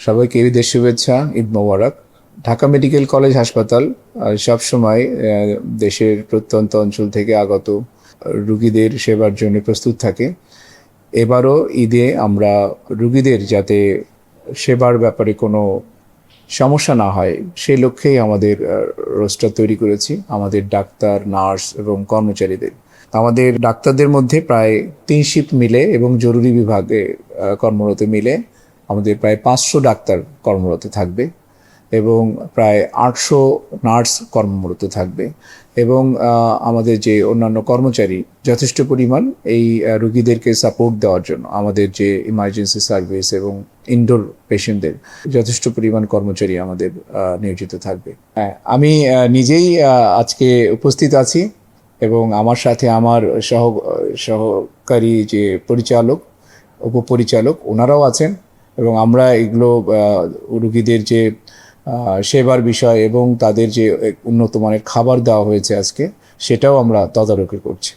সবাইকে ঈদের শুভেচ্ছা, ঈদ মোবারক। ঢাকা মেডিকেল কলেজ হাসপাতাল সবসময় দেশের প্রত্যন্ত অঞ্চল থেকে আগত রুগীদের সেবার জন্য প্রস্তুত থাকে। এবারও ঈদে আমরা রুগীদের যাতে সেবার ব্যাপারে কোনো সমস্যা না হয় সেই লক্ষ্যেই আমাদের রোস্টার তৈরি করেছি আমাদের ডাক্তার, নার্স এবং কর্মচারীদের। আমাদের ডাক্তারদের মধ্যে প্রায় 3 শিফট মিলে এবং জরুরি বিভাগে কর্মরত মিলে আমাদের প্রায় 500 ডাক্তার কর্মরত থাকবে এবং প্রায় 800 নার্স কর্মরত থাকবে এবং আমাদের যে অন্যান্য কর্মচারী যথেষ্ট পরিমাণ এই রুগীদেরকে সাপোর্ট দেওয়ার জন্য আমাদের যে ইমার্জেন্সি সার্ভিস এবং ইনডোর পেশেন্টদের যথেষ্ট পরিমাণ কর্মচারী আমাদের নিয়োজিত থাকবে। হ্যাঁ, আমি নিজেই আজকে উপস্থিত আছি এবং আমার সাথে আমার সহকারী যে পরিচালক, উপপরিচালক ওনারাও আছেন এবং আমরা এগুলো রুগীদের যে সেবার বিষয় এবং তাদের যে উন্নত মানের খাবার দেওয়া হয়েছে আজকে, সেটাও আমরা তদারকি করছি।